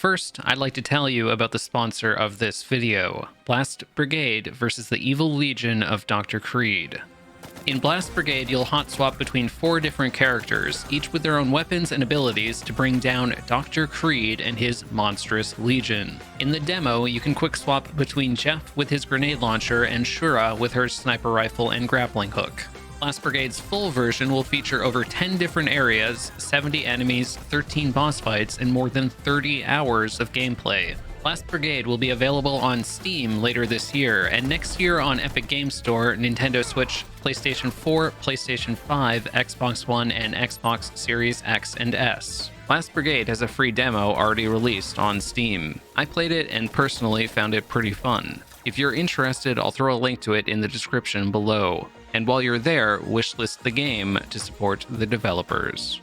First, I'd like to tell you about the sponsor of this video, Blast Brigade versus the Evil Legion of Dr. Creed. In Blast Brigade, you'll hot swap between 4 different characters, each with their own weapons and abilities to bring down Dr. Creed and his monstrous legion. In the demo, you can quick swap between Jeff with his grenade launcher and Shura with her sniper rifle and grappling hook. Blast Brigade's full version will feature over 10 different areas, 70 enemies, 13 boss fights, and more than 30 hours of gameplay. Blast Brigade will be available on Steam later this year, and next year on Epic Games Store, Nintendo Switch, PlayStation 4, PlayStation 5, Xbox One, and Xbox Series X and S. Blast Brigade has a free demo already released on Steam. I played it and personally found it pretty fun. If you're interested, I'll throw a link to it in the description below. And while you're there, wishlist the game to support the developers.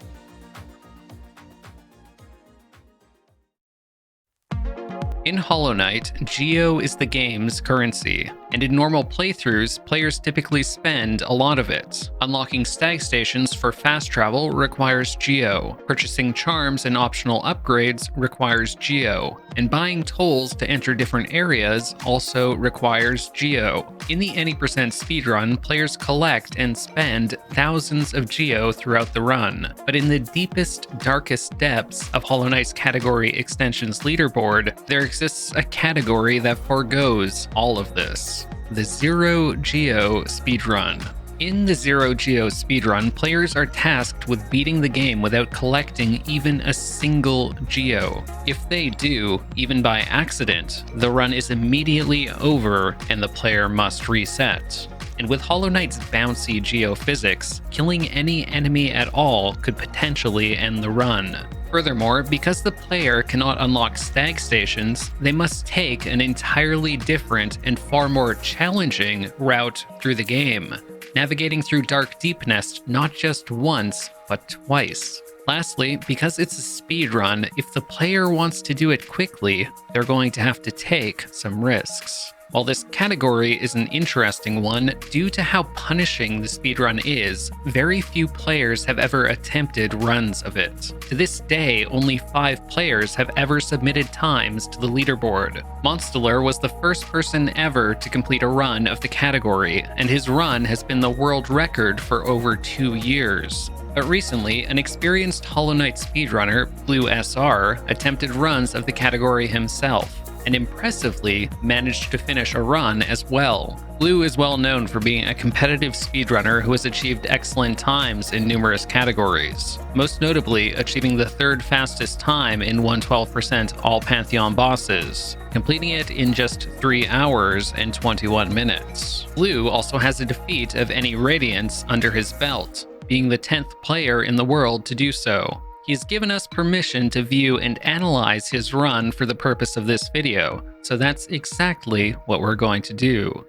In Hollow Knight, Geo is the game's currency, and in normal playthroughs, players typically spend a lot of it. Unlocking stag stations for fast travel requires Geo, purchasing charms and optional upgrades requires Geo, and buying tolls to enter different areas also requires Geo. In the any% speedrun, players collect and spend thousands of Geo throughout the run, but in the deepest, darkest depths of Hollow Knight's category extensions leaderboard, there exists a category that forgoes all of this: the Zero Geo speedrun. In the Zero Geo speedrun, players are tasked with beating the game without collecting even a single Geo. If they do, even by accident, the run is immediately over and the player must reset. And with Hollow Knight's bouncy geophysics, killing any enemy at all could potentially end the run. Furthermore, because the player cannot unlock stag stations, they must take an entirely different and far more challenging route through the game, navigating through Dark Deepnest not just once, but twice. Lastly, because it's a speedrun, if the player wants to do it quickly, they're going to have to take some risks. While this category is an interesting one, due to how punishing the speedrun is, very few players have ever attempted runs of it. To this day, only 5 players have ever submitted times to the leaderboard. Monsteller was the first person ever to complete a run of the category, and his run has been the world record for over 2 years. But recently, an experienced Hollow Knight speedrunner, Blue SR, attempted runs of the category himself, and impressively managed to finish a run as well. Blue is well known for being a competitive speedrunner who has achieved excellent times in numerous categories, most notably achieving the 3rd fastest time in 112% all Pantheon bosses, completing it in just 3 hours and 21 minutes. Blue also has a defeat of any Radiance under his belt, being the 10th player in the world to do so. He's given us permission to view and analyze his run for the purpose of this video, so that's exactly what we're going to do.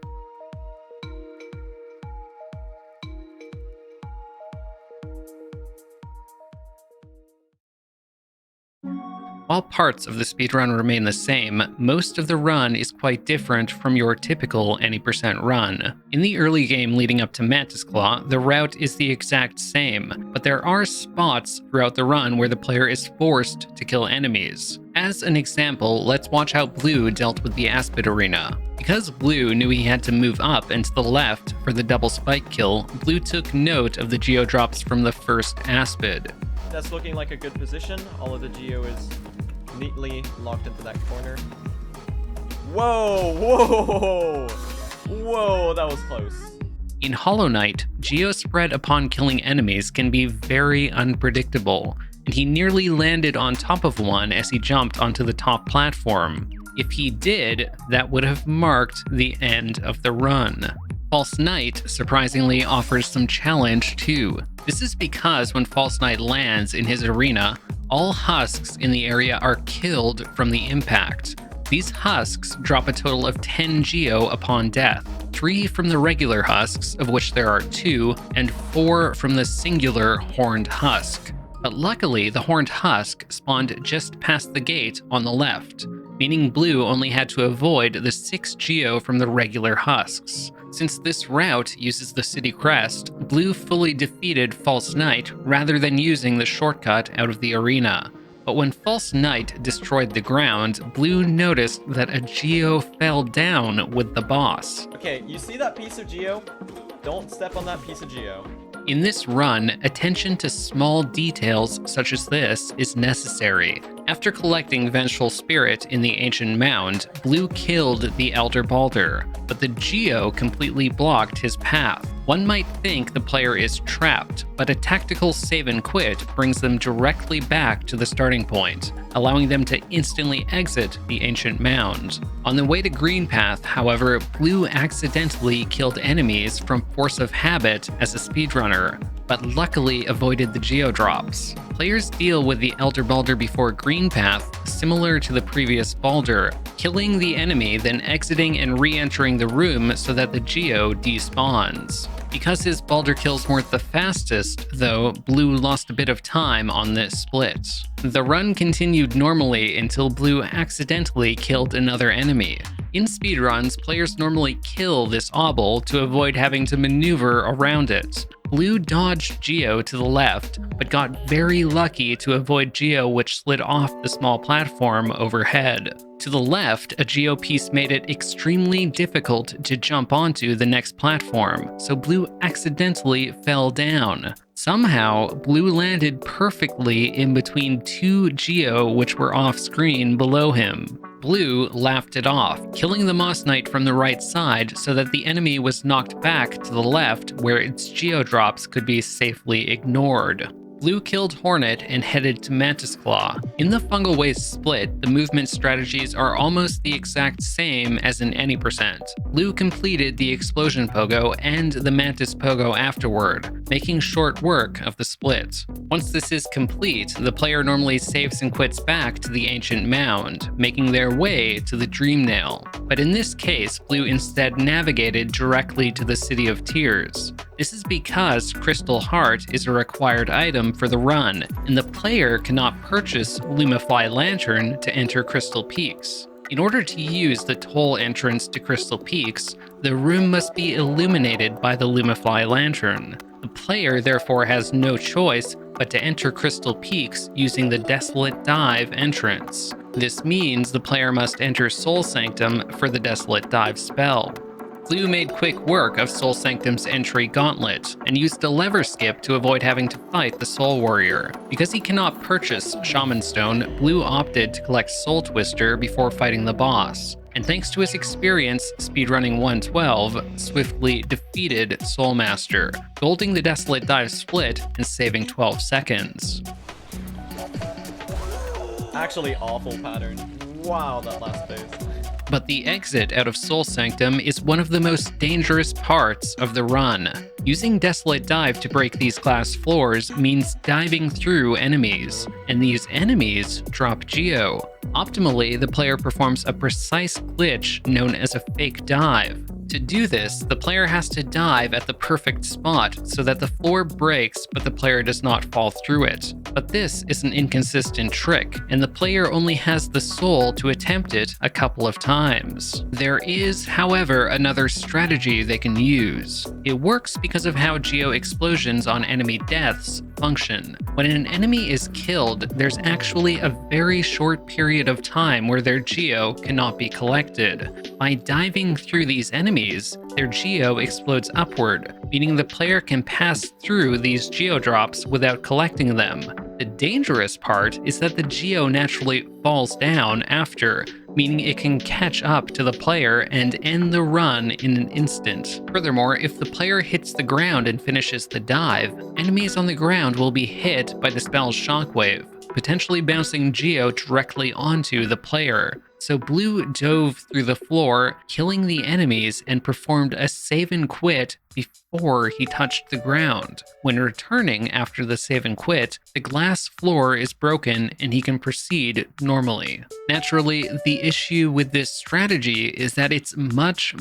While parts of the speedrun remain the same, most of the run is quite different from your typical any% run. In the early game leading up to Mantis Claw, the route is the exact same, but there are spots throughout the run where the player is forced to kill enemies. As an example, let's watch how Blue dealt with the Aspid Arena. Because Blue knew he had to move up and to the left for the double spike kill, Blue took note of the Geo drops from the first Aspid. That's looking like a good position. All of the Geo is neatly locked into that corner. Whoa, whoa, whoa, that was close. In Hollow Knight, Geo spread upon killing enemies can be very unpredictable, and he nearly landed on top of one as he jumped onto the top platform. If he did, that would have marked the end of the run. False Knight surprisingly offers some challenge too. This is because when False Knight lands in his arena, all husks in the area are killed from the impact. These husks drop a total of 10 Geo upon death, 3 from the regular husks, of which there are 2, and 4 from the singular horned husk. But luckily, the horned husk spawned just past the gate on the left, meaning Blue only had to avoid the 6 Geo from the regular husks. Since this route uses the city crest, Blue fully defeated False Knight rather than using the shortcut out of the arena. But when False Knight destroyed the ground, Blue noticed that a Geo fell down with the boss. Okay, you see that piece of Geo? Don't step on that piece of Geo. In this run, attention to small details such as this is necessary. After collecting Vengeful Spirit in the Ancient Mound, Blue killed the Elder Balder, but the Geo completely blocked his path. One might think the player is trapped, but a tactical save and quit brings them directly back to the starting point, allowing them to instantly exit the Ancient Mound. On the way to Green Path, however, Blue accidentally killed enemies from force of habit as a speedrunner, but luckily avoided the Geo drops. Players deal with the Elder Balder before Green Path similar to the previous Balder, killing the enemy, then exiting and re-entering the room so that the Geo despawns. Because his Balder kills weren't the fastest, though, Blue lost a bit of time on this split. The run continued normally until Blue accidentally killed another enemy. In speedruns, players normally kill this obel to avoid having to maneuver around it. Blue dodged Geo to the left, but got very lucky to avoid Geo, which slid off the small platform overhead. To the left, a Geo piece made it extremely difficult to jump onto the next platform, so Blue accidentally fell down. Somehow, Blue landed perfectly in between two Geo which were off screen below him. Blue laughed it off, killing the Moss Knight from the right side so that the enemy was knocked back to the left where its Geo drops could be safely ignored. Blue killed Hornet and headed to Mantis Claw. In the Fungal Waste split, the movement strategies are almost the exact same as in any percent. Blue completed the Explosion Pogo and the Mantis Pogo afterward, making short work of the split. Once this is complete, the player normally saves and quits back to the Ancient Mound, making their way to the Dream Nail. But in this case, Blue instead navigated directly to the City of Tears. This is because Crystal Heart is a required item for the run, and the player cannot purchase Lumify Lantern to enter Crystal Peaks. In order to use the toll entrance to Crystal Peaks, the room must be illuminated by the Lumify Lantern. The player therefore has no choice but to enter Crystal Peaks using the Desolate Dive entrance. This means the player must enter Soul Sanctum for the Desolate Dive spell. Blue made quick work of Soul Sanctum's entry gauntlet, and used a lever skip to avoid having to fight the Soul Warrior. Because he cannot purchase Shaman Stone, Blue opted to collect Soul Twister before fighting the boss, and thanks to his experience speedrunning 112, swiftly defeated Soul Master, golding the Desolate Dive split and saving 12 seconds. Actually awful pattern. Wow, that last phase. But the exit out of Soul Sanctum is one of the most dangerous parts of the run. Using Desolate Dive to break these glass floors means diving through enemies, and these enemies drop Geo. Optimally, the player performs a precise glitch known as a fake dive. To do this, the player has to dive at the perfect spot so that the floor breaks but the player does not fall through it. But this is an inconsistent trick, and the player only has the soul to attempt it a couple of times. There is, however, another strategy they can use. It works because of how Geo explosions on enemy deaths function. When an enemy is killed, there's actually a very short period of time where their Geo cannot be collected. By diving through these enemies, their Geo explodes upward, meaning the player can pass through these Geo drops without collecting them. The dangerous part is that the Geo naturally falls down after, meaning it can catch up to the player and end the run in an instant. Furthermore, if the player hits the ground and finishes the dive, enemies on the ground will be hit by the spell's shockwave, potentially bouncing Geo directly onto the player. So Blue dove through the floor, killing the enemies, and performed a save and quit before he touched the ground. When returning after the save and quit, the glass floor is broken and he can proceed normally. Naturally, the issue with this strategy is that it's much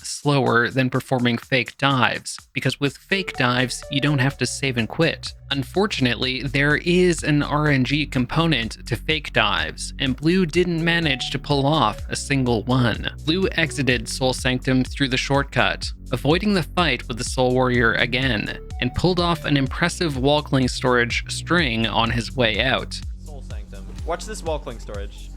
slower than performing fake dives, because with fake dives, you don't have to save and quit. Unfortunately, there is an RNG component to fake dives, and Blue didn't manage to pull off a single one. Blue exited Soul Sanctum through the shortcut, avoiding the fight with the Soul Warrior again, and pulled off an impressive Walkling storage string on his way out. Soul Sanctum. Watch this wall cling storage.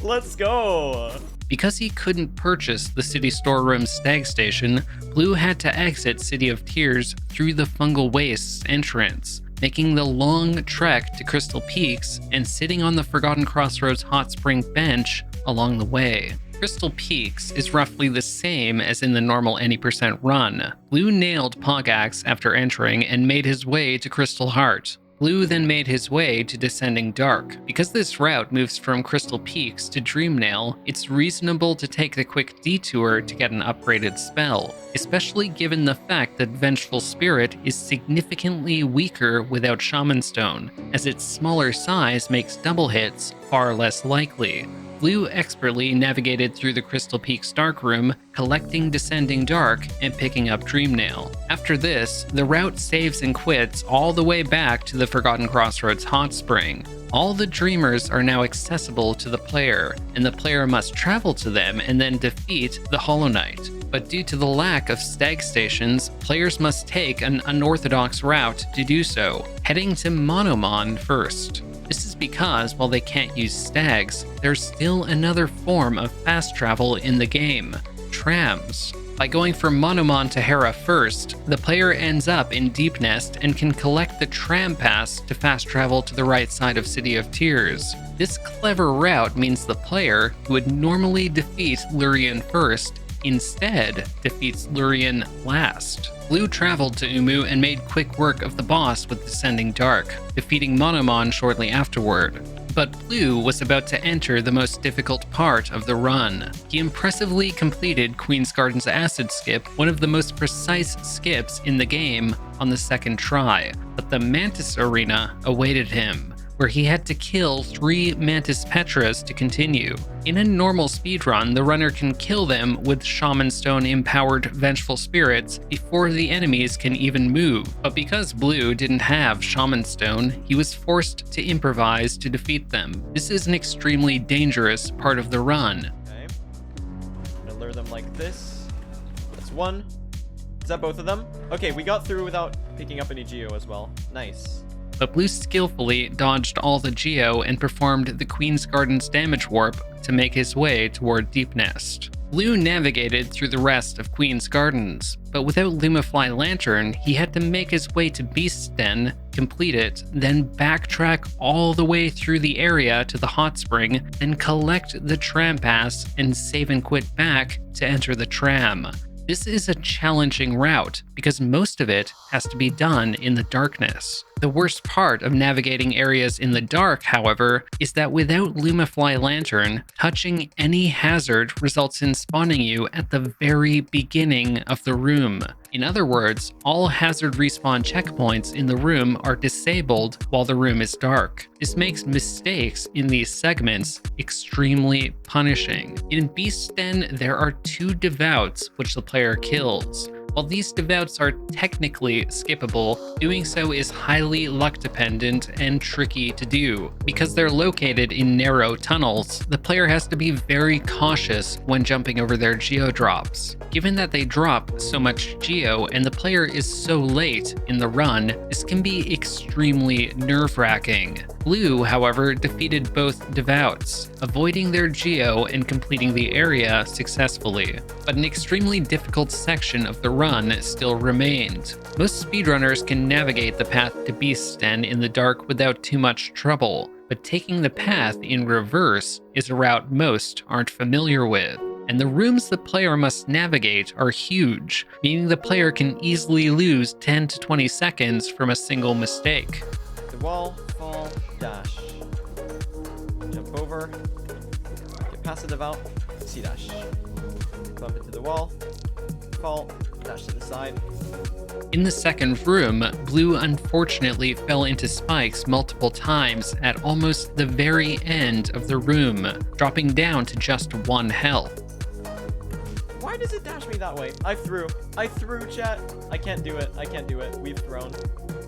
Let's go! Because he couldn't purchase the city storeroom stag station, Blue had to exit City of Tears through the Fungal Wastes entrance, making the long trek to Crystal Peaks and sitting on the Forgotten Crossroads hot spring bench along the way. Crystal Peaks is roughly the same as in the normal any % run. Blue nailed Pogax after entering and made his way to Crystal Heart. Blue then made his way to Descending Dark. Because this route moves from Crystal Peaks to Dreamnail, it's reasonable to take the quick detour to get an upgraded spell, especially given the fact that Vengeful Spirit is significantly weaker without Shaman Stone, as its smaller size makes double hits far less likely. Blue expertly navigated through the Crystal Peaks Dark Room, collecting Descending Dark and picking up Dreamnail. After this, the route saves and quits all the way back to the Forgotten Crossroads Hot Spring. All the Dreamers are now accessible to the player, and the player must travel to them and then defeat the Hollow Knight. But due to the lack of stag stations, players must take an unorthodox route to do so, heading to Monomon first. This is because while they can't use stags, there's still another form of fast travel in the game: trams. By going from Monomon to Hera first, the player ends up in Deep Nest and can collect the tram pass to fast travel to the right side of City of Tears. This clever route means the player, who would normally defeat Lurien first, instead defeats Lurien last. Blue traveled to Umu and made quick work of the boss with Descending Dark, defeating Monomon shortly afterward. But Blue was about to enter the most difficult part of the run. He impressively completed Queen's Garden's Acid Skip, one of the most precise skips in the game, on the second try, but the Mantis Arena awaited him, where he had to kill 3 Mantis Petras to continue. In a normal speedrun, the runner can kill them with Shaman Stone empowered Vengeful Spirits before the enemies can even move. But because Blue didn't have Shaman Stone, he was forced to improvise to defeat them. This is an extremely dangerous part of the run. Okay. I'm gonna lure them like this. That's one. Is that both of them? Okay, we got through without picking up any Geo as well. Nice. But Blue skillfully dodged all the Geo and performed the Queen's Garden's damage warp to make his way toward Deep Nest. Blue navigated through the rest of Queen's Gardens, but without Lumafly Lantern, he had to make his way to Beast's Den, complete it, then backtrack all the way through the area to the hot spring, then collect the tram pass and save and quit back to enter the tram. This is a challenging route because most of it has to be done in the darkness. The worst part of navigating areas in the dark, however, is that without Lumafly Lantern, touching any hazard results in spawning you at the very beginning of the room. In other words, all hazard respawn checkpoints in the room are disabled while the room is dark. This makes mistakes in these segments extremely punishing. In Beast's Den, there are 2 Devouts which the player kills. While these Devouts are technically skippable, doing so is highly luck dependent and tricky to do. Because they're located in narrow tunnels, the player has to be very cautious when jumping over their Geo drops. Given that they drop so much Geo and the player is so late in the run, this can be extremely nerve-wracking. Blue, however, defeated both Devouts, avoiding their Geo and completing the area successfully. But an extremely difficult section of the run still remained. Most speedrunners can navigate the path to Beast's Den in the dark without too much trouble, but taking the path in reverse is a route most aren't familiar with. And the rooms the player must navigate are huge, meaning the player can easily lose 10 to 20 seconds from a single mistake. The wall, fall, dash. Jump over, get past the devout, C-dash. Bump into the wall, fall, dash to the side. In the second room, Blue unfortunately fell into spikes multiple times at almost the very end of the room, dropping down to just 1 health. Why does it dash me that way? I threw, chat. I can't do it, we've thrown.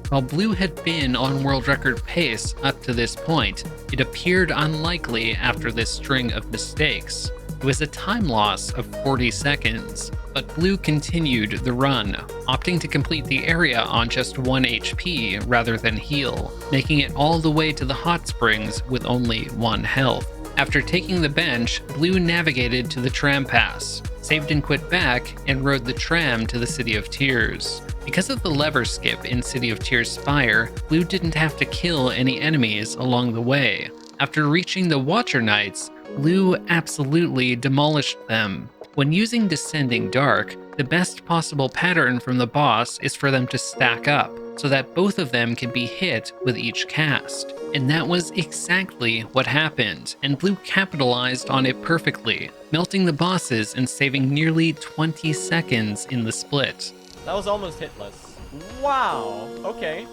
While Blue had been on world record pace up to this point, it appeared unlikely after this string of mistakes. It was a time loss of 40 seconds, but Blue continued the run, opting to complete the area on just 1 HP rather than heal, making it all the way to the hot springs with only 1 health. After taking the bench, Blue navigated to the tram pass, saved and quit back, and rode the tram to the City of Tears. Because of the lever skip in City of Tears Spire, Blue didn't have to kill any enemies along the way. After reaching the Watcher Knights, Blue absolutely demolished them. When using Descending Dark, the best possible pattern from the boss is for them to stack up, so that both of them can be hit with each cast. And that was exactly what happened, and Blue capitalized on it perfectly, melting the bosses and saving nearly 20 seconds in the split. That was almost hitless. Wow, okay.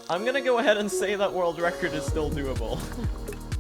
I'm gonna go ahead and say that world record is still doable.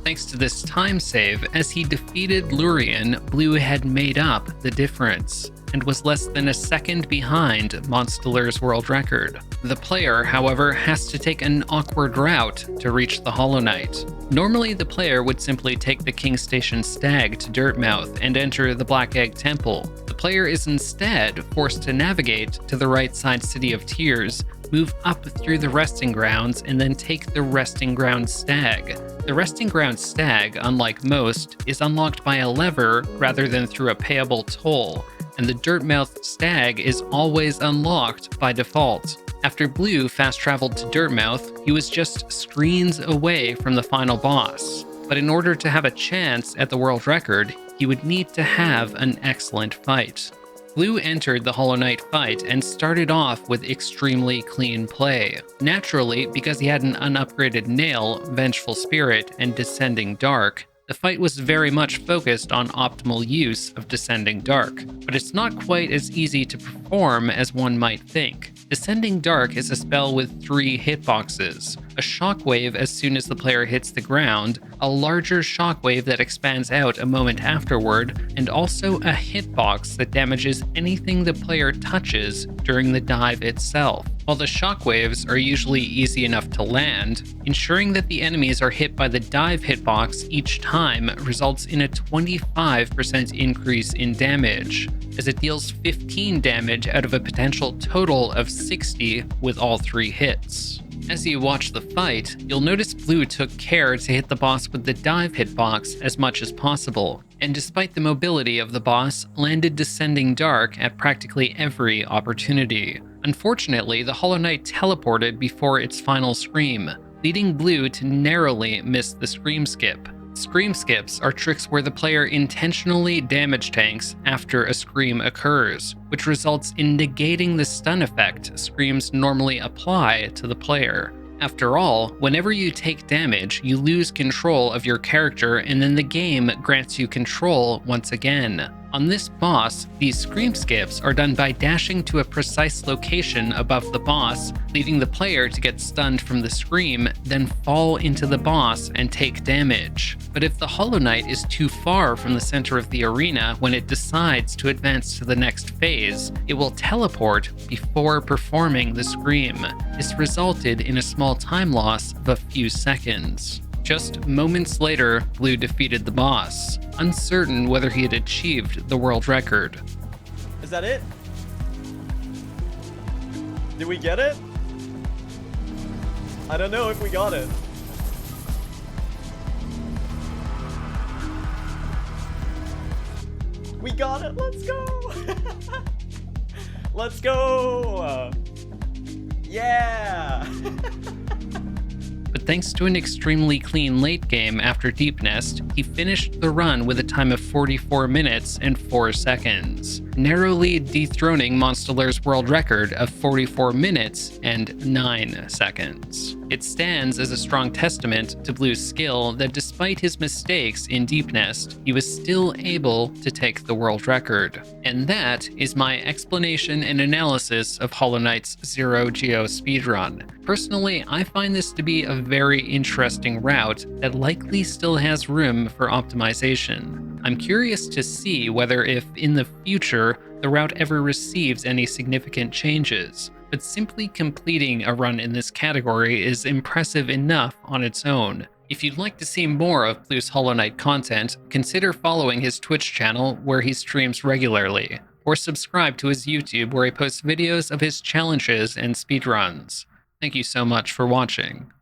Thanks to this time save, as he defeated Lurien, Blue had made up the difference, and was less than a second behind Monsteler's world record. The player, however, has to take an awkward route to reach the Hollow Knight. Normally, the player would simply take the King Station Stag to Dirtmouth and enter the Black Egg Temple. The player is instead forced to navigate to the right side City of Tears, move up through the Resting Grounds, and then take the Resting Ground Stag. The Resting Ground Stag, unlike most, is unlocked by a lever rather than through a payable toll, and the Dirtmouth Stag is always unlocked by default. After Blue fast-traveled to Dirtmouth, he was just screens away from the final boss. But in order to have a chance at the world record, he would need to have an excellent fight. Blue entered the Hollow Knight fight and started off with extremely clean play. Naturally, because he had an unupgraded Nail, Vengeful Spirit, and Descending Dark, the fight was very much focused on optimal use of Descending Dark, but it's not quite as easy to perform as one might think. Descending Dark is a spell with 3 hitboxes: a shockwave as soon as the player hits the ground, a larger shockwave that expands out a moment afterward, and also a hitbox that damages anything the player touches during the dive itself. While the shockwaves are usually easy enough to land, ensuring that the enemies are hit by the dive hitbox each time results in a 25% increase in damage, as it deals 15 damage out of a potential total of 60 with all 3 hits. As you watch the fight, you'll notice Blue took care to hit the boss with the dive hitbox as much as possible, and despite the mobility of the boss, landed Descending Dark at practically every opportunity. Unfortunately, the Hollow Knight teleported before its final scream, leading Blue to narrowly miss the Scream Skip. Scream Skips are tricks where the player intentionally damage tanks after a scream occurs, which results in negating the stun effect screams normally apply to the player. After all, whenever you take damage, you lose control of your character, and then the game grants you control once again. On this boss, these Scream Skips are done by dashing to a precise location above the boss, leaving the player to get stunned from the scream, then fall into the boss and take damage. But if the Hollow Knight is too far from the center of the arena when it decides to advance to the next phase, it will teleport before performing the scream. This resulted in a small time loss of a few seconds. Just moments later, Blue defeated the boss, uncertain whether he had achieved the world record. Is that it? Did we get it? I don't know if we got it. We got it, let's go! Let's go! Yeah! But thanks to an extremely clean late game after Deep Nest, he finished the run with a time of 44 minutes and 4 seconds, narrowly dethroning Monsteler's world record of 44 minutes and 9 seconds. It stands as a strong testament to Blue's skill that despite his mistakes in Deep Nest, he was still able to take the world record. And that is my explanation and analysis of Hollow Knight's Zero Geo speedrun. Personally, I find this to be a very interesting route that likely still has room for optimization. I'm curious to see whether if, in the future, the route ever receives any significant changes, but simply completing a run in this category is impressive enough on its own. If you'd like to see more of Blue's Hollow Knight content, consider following his Twitch channel where he streams regularly, or subscribe to his YouTube where he posts videos of his challenges and speedruns. Thank you so much for watching.